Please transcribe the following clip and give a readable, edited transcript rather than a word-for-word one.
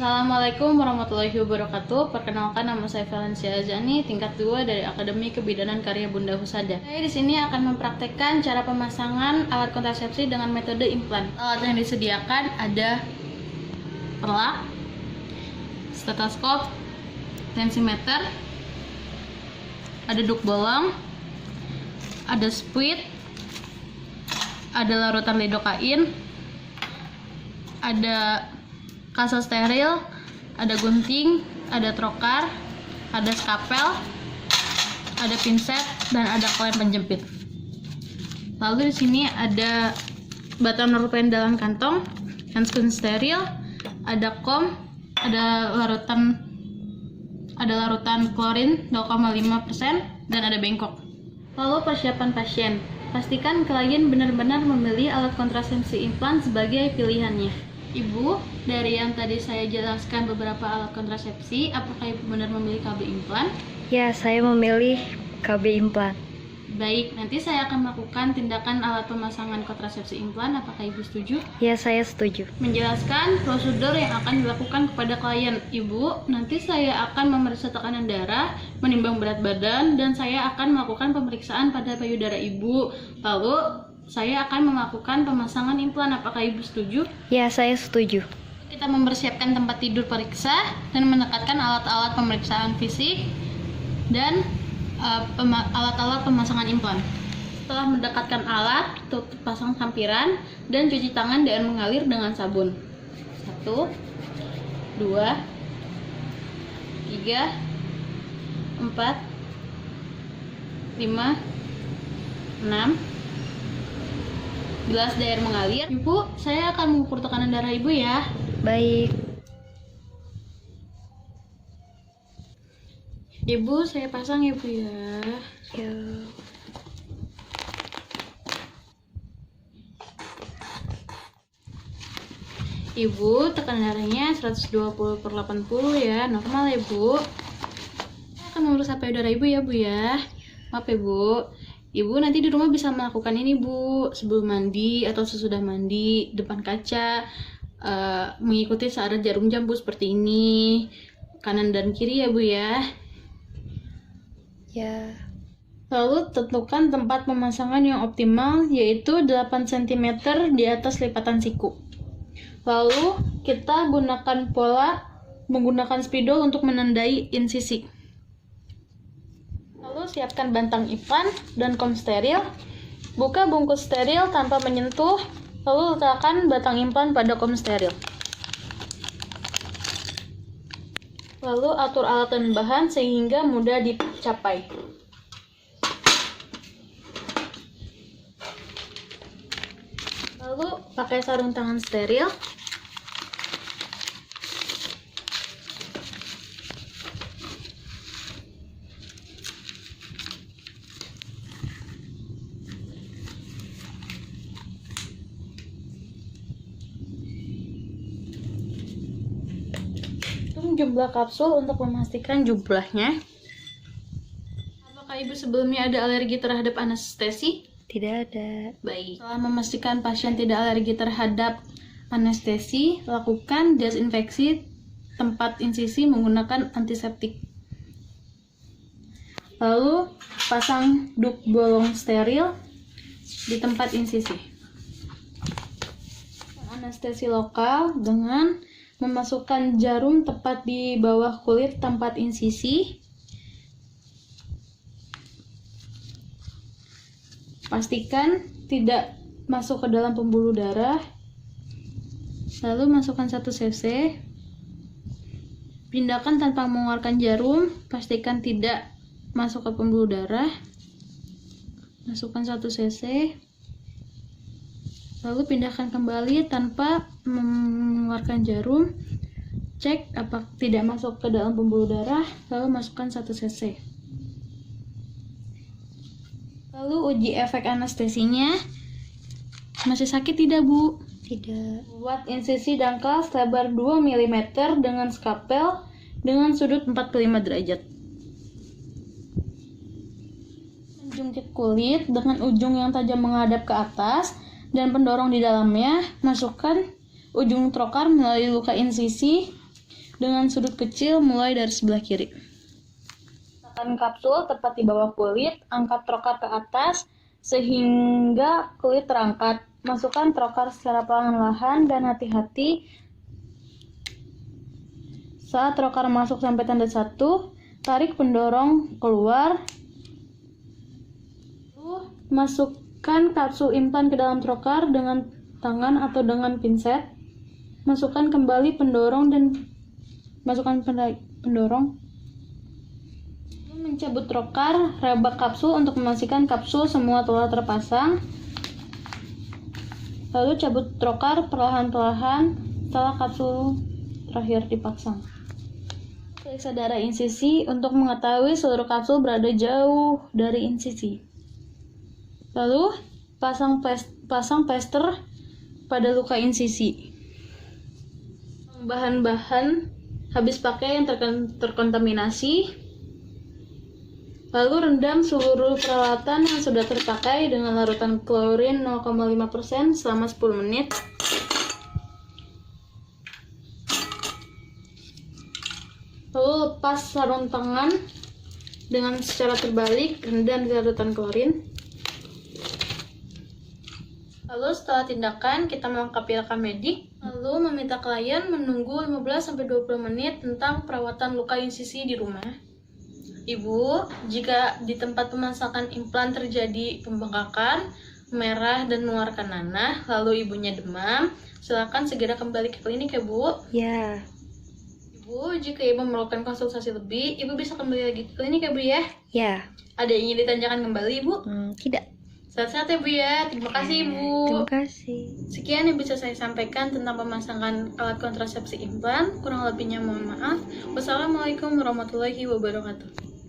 Assalamualaikum warahmatullahi wabarakatuh. Perkenalkan, nama saya Valencia Azani, tingkat 2 dari Akademi Kebidanan Karya Bunda Husada. Saya di sini akan mempraktekkan cara pemasangan alat kontrasepsi dengan metode implan. Alat yang disediakan ada perlak, stetoskop, tensimeter, ada duk bolong, ada spuit, ada larutan lidokain, ada kasa steril, ada gunting, ada trokar, ada skapel, ada pinset, dan ada klem penjepit. Lalu di sini ada batang purpen dalam kantong, handscreen steril, ada kom, ada larutan klorin 0,5%, dan ada bengkok. Lalu persiapan pasien. Pastikan klien benar-benar memilih alat kontrasepsi implan sebagai pilihannya. Ibu, dari yang tadi saya jelaskan beberapa alat kontrasepsi, apakah Ibu benar memilih KB implan? Ya, saya memilih KB implan. Baik, nanti saya akan melakukan tindakan alat pemasangan kontrasepsi implan. Apakah Ibu setuju? Ya, saya setuju. Menjelaskan prosedur yang akan dilakukan kepada klien. Ibu, nanti saya akan memeriksa tekanan darah, menimbang berat badan, dan saya akan melakukan pemeriksaan pada payudara Ibu. Lalu saya akan melakukan pemasangan implan. Apakah Ibu setuju? Ya, saya setuju. Kita mempersiapkan tempat tidur periksa dan menekatkan alat-alat pemeriksaan fisik dan alat-alat pemasangan implan. Setelah mendekatkan alat, tutup pasang sampiran dan cuci tangan dengan mengalir dengan sabun. 1, 2, 3, 4, 5, 6. Gelas air mengalir. Ibu, saya akan mengukur tekanan darah Ibu ya. Baik. Ibu, saya pasang ya Bu ya. Ya. Ibu, tekanan darahnya 120/80 ya, normal ya Bu. Saya akan memeriksa payudara Ibu ya Bu ya. Maaf ya Bu. Ibu nanti di rumah bisa melakukan ini Bu, sebelum mandi atau sesudah mandi, depan kaca, mengikuti syarat jarum jam Bu seperti ini, kanan dan kiri ya Bu ya. Ya. Lalu tentukan tempat pemasangan yang optimal, yaitu 8 cm di atas lipatan siku. Lalu kita gunakan menggunakan spidol untuk menandai insisi. Lalu siapkan bantang implan dan kom steril. Buka bungkus steril tanpa menyentuh, lalu letakkan batang implan pada kom steril. Lalu atur alat dan bahan sehingga mudah dicapai. Lalu pakai sarung tangan steril. Jumlah kapsul untuk memastikan jumlahnya. Apakah Ibu sebelumnya ada alergi terhadap anestesi? Tidak ada. Baik. Setelah memastikan pasien tidak alergi terhadap anestesi, lakukan desinfeksi tempat insisi menggunakan antiseptik. Lalu pasang duk bolong steril di tempat insisi. Anestesi lokal dengan memasukkan jarum tepat di bawah kulit tempat insisi. Pastikan tidak masuk ke dalam pembuluh darah. Lalu masukkan 1 cc. Pindahkan tanpa mengeluarkan jarum. Pastikan tidak masuk ke pembuluh darah. Masukkan 1 cc. Lalu pindahkan kembali tanpa mengeluarkan jarum. Cek apakah tidak masuk ke dalam pembuluh darah. Lalu masukkan 1 cc. Lalu uji efek anestesinya. Masih sakit tidak Bu? Tidak. Buat insisi dangkal selebar 2 mm dengan skapel dengan sudut 45 derajat. Menjungkit kulit dengan ujung yang tajam menghadap ke atas dan pendorong di dalamnya. Masukkan ujung trokar melalui luka insisi dengan sudut kecil mulai dari sebelah kiri. Letakkan kapsul tepat di bawah kulit, angkat trokar ke atas sehingga kulit terangkat. Masukkan trokar secara perlahan-lahan dan hati-hati. Saat trokar masuk sampai tanda 1, tarik pendorong keluar. Lalu masukkan kapsul implan ke dalam trokar dengan tangan atau dengan pinset. Masukkan kembali pendorong dan masukkan pendorong. Lalu mencabut trokar, rebak kapsul untuk memastikan kapsul semua telah terpasang. Lalu cabut trokar perlahan-lahan setelah kapsul terakhir dipasang. Periksa darah insisi untuk mengetahui seluruh kapsul berada jauh dari insisi. Lalu pasang plester pada luka insisi. Bahan-bahan habis pakai yang terkontaminasi. Lalu rendam seluruh peralatan yang sudah terpakai dengan larutan klorin 0,5% selama 10 menit. Lalu lepas sarung tangan dengan secara terbalik, rendam di larutan klorin. Lalu setelah tindakan, kita melengkapi rekam medik, lalu meminta klien menunggu 15-20 menit tentang perawatan luka insisi di rumah. Ibu, jika di tempat pemasangan implan terjadi pembengkakan, merah dan mengeluarkan nanah, lalu ibunya demam, silakan segera kembali ke klinik ya Bu. Ya. Ibu, jika ibu memerlukan konsultasi lebih, ibu bisa kembali lagi ke klinik ya Bu ya? Ya. Ada yang ingin ditanyakan kembali Ibu? Tidak. Sehat-sehat ya Bu ya. Terima kasih Ibu. Terima kasih. Sekian yang bisa saya sampaikan tentang pemasangan alat kontrasepsi implan. Kurang lebihnya mohon maaf. Wassalamualaikum warahmatullahi wabarakatuh.